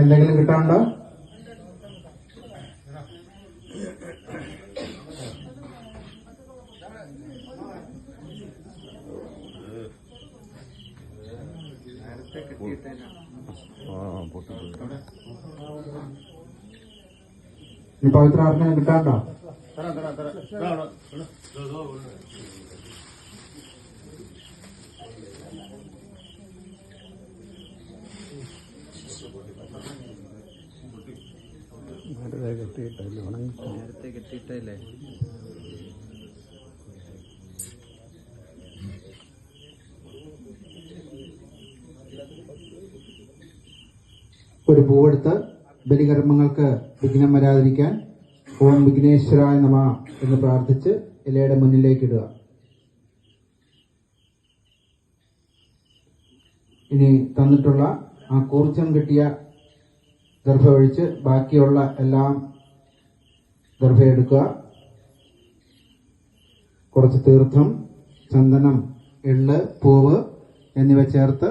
എന്തെങ്കിലും കിട്ടാനുണ്ടോ? ഈ പവിത്ര ആർക്കും കിട്ടാനുണ്ടോ? നേരത്തെ കെട്ടിയിട്ടല്ലേ? ഒരു പൂവെടുത്ത് ബലികർമ്മങ്ങൾക്ക് വിഘ്നം വരാതിരിക്കാൻ ഓം വിഘ്നേശ്വരായ നമഃ എന്ന് പ്രാർത്ഥിച്ച് ഇലയുടെ മുന്നിലേക്ക് ഇടുക. ഇനി തന്നിട്ടുള്ള ആ കൂർച്ചം കിട്ടിയ ദർഭ ഒഴിച്ച് ബാക്കിയുള്ള എല്ലാം ദർഭ എടുക്കുക. കുറച്ച് തീർത്ഥം, ചന്ദനം, എള്ള്, പൂവ് എന്നിവ ചേർത്ത്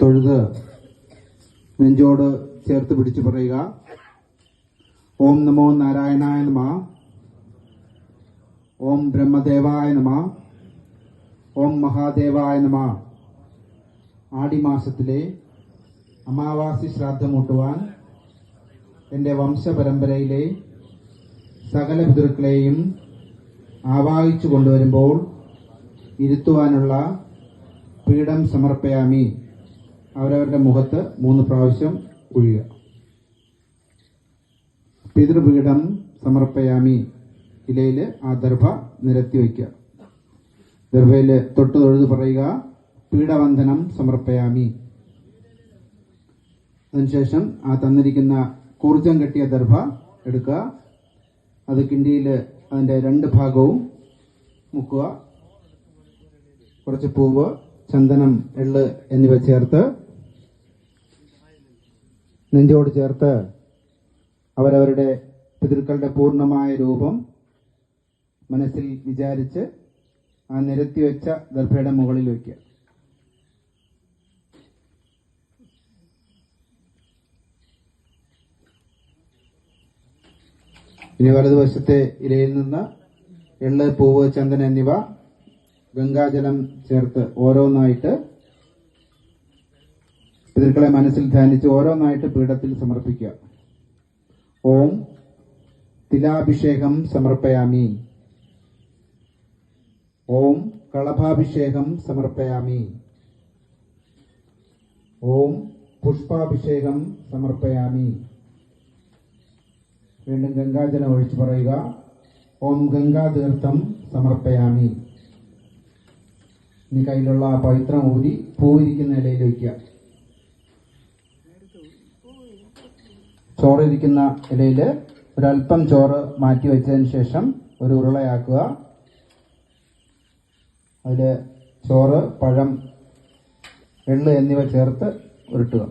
തൊഴുത് നെഞ്ചോട് ചേർത്ത് പിടിച്ചു പറയുക. ഓം നമോ നാരായണായ നമഃ. ഓം ബ്രഹ്മദേവായ നമഃ. ഓം മഹാദേവായ നമഃ. ആടിമാസത്തിലെ അമാവാസി ശ്രാദ്ധമൂട്ടുവാൻ എൻ്റെ വംശപരമ്പരയിലെ സകല പിതൃക്കളെയും ആവാഹിച്ചു കൊണ്ടുവരുമ്പോൾ ഇരുത്തുവാനുള്ള പീഠം സമർപ്പയാമി. അവരവരുടെ മുഖത്ത് 3 പ്രാവശ്യം ഒഴിയുക. പിതൃപീഠം സമർപ്പയാമി. ഇലയിൽ ആ ദർഭ നിരത്തി വയ്ക്കുക. ദർഭയിൽ തൊട്ട് തൊഴുത് പറയുക, പീഠവന്ദനം സമർപ്പയാമി. അതിനുശേഷം ആ തന്നിരിക്കുന്ന കൂർജം കെട്ടിയ ദർഭ എടുക്കുക. അത് കിണ്ടിയിൽ അതിൻ്റെ 2 ഭാഗവും മുക്കുക. കുറച്ച് പൂവ്, ചന്ദനം, എള്ള് എന്നിവ ചേർത്ത് നെഞ്ചോട് ചേർത്ത് അവരവരുടെ പിതൃക്കളുടെ പൂർണ്ണമായ രൂപം മനസ്സിൽ വിചാരിച്ച് ആ നിരത്തി വെച്ച ദർഭയുടെ മുകളിൽ വയ്ക്കുക. ഇനി വലതുവശത്തെ ഇലയിൽ നിന്ന് എള്ള്, പൂവ്, ചന്ദനം എന്നിവ ഗംഗാജലം ചേർത്ത് ഓരോന്നായിട്ട് പിതൃക്കളെ മനസ്സിൽ ധ്യാനിച്ച് ഓരോന്നായിട്ട് പീഠത്തിൽ സമർപ്പിക്കുക. ഓം തിലാഭിഷേകം സമർപ്പയാമി. ഓം കളഭാഭിഷേകം സമർപ്പയാമി. ഓം പുഷ്പാഭിഷേകം സമർപ്പയാമി. വീണ്ടും ഗംഗാജലം ഒഴിച്ചു പറയുക, ഓം ഗംഗാതീർത്ഥം സമർപ്പയാമി. ഇനി കയ്യിലുള്ള പവിത്രം ഊരി പൂവിരിക്കുന്ന ഇലയിൽ വയ്ക്കുക. ചോറിരിക്കുന്ന ഇലയിൽ ഒരല്പം ചോറ് മാറ്റി വെച്ചതിന് ശേഷം ഒരു ഉരുളയാക്കുക. അതിൽ ചോറ്, പഴം, എള്ള് എന്നിവ ചേർത്ത് ഉരുട്ടുക.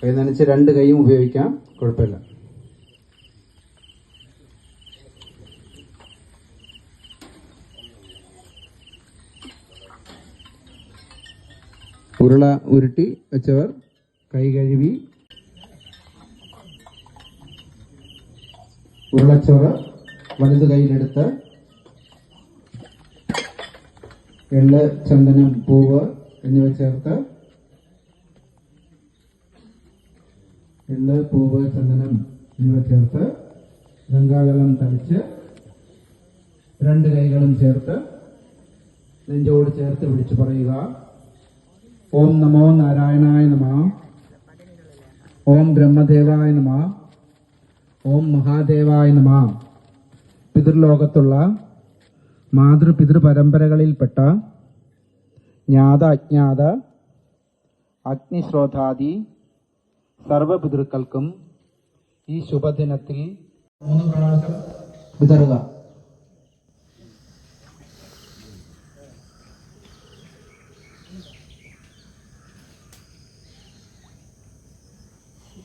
കൈ നനച്ച് 2 കൈയും ഉപയോഗിക്കാം, കുഴപ്പമില്ല. ഉരുള ഉരുട്ടി വെച്ചവർ കൈ കഴുകി ഉരുളച്ചോറ് വലത് കൈയിലെടുത്ത് എള്ള്, ചന്ദനം, പൂവ് എന്നിവ ചേർത്ത് ഗംഗാജലം തളിച്ച് 2 കൈകളും ചേർത്ത് നെഞ്ചോട് ചേർത്ത് പിടിച്ചു പറയുക, ഓം നമോ നാരായണായ നമഃ. ഓം ബ്രഹ്മദേവായ നമഃ. ഓം മഹാദേവായ നമഃ. പിതൃലോകത്തുള്ള മാതൃപിതൃ പരമ്പരകളിൽപ്പെട്ട ജ്ഞാത അജ്ഞാത അഗ്നിശ്രോതാദി സർവപിതൃക്കൾക്കും ഈ ശുഭദിനത്തിൽ 3 പ്രാവശ്യം വിതറുക.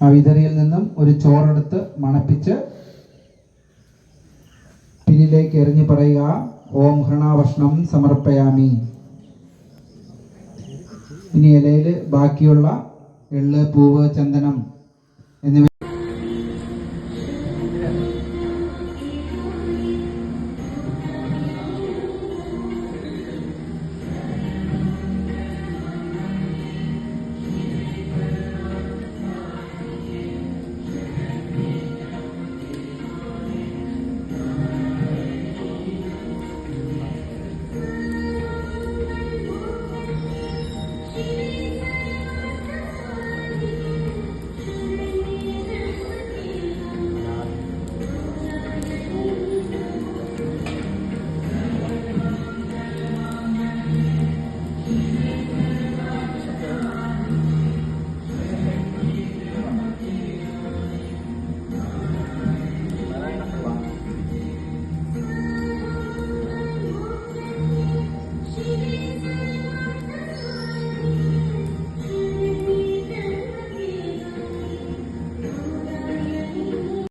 ആ വിതറിയിൽ നിന്നും ഒരു ചോറെടുത്ത് മണപ്പിച്ച് പിന്നിലേക്ക് എറിഞ്ഞു പറയുക, ഓം ഹൃണാവഷ്ണം സമർപ്പയാമി. ഇനി ഇലയിൽ ബാക്കിയുള്ള എള്ള്, പൂവ്, ചന്ദനം എന്നിവ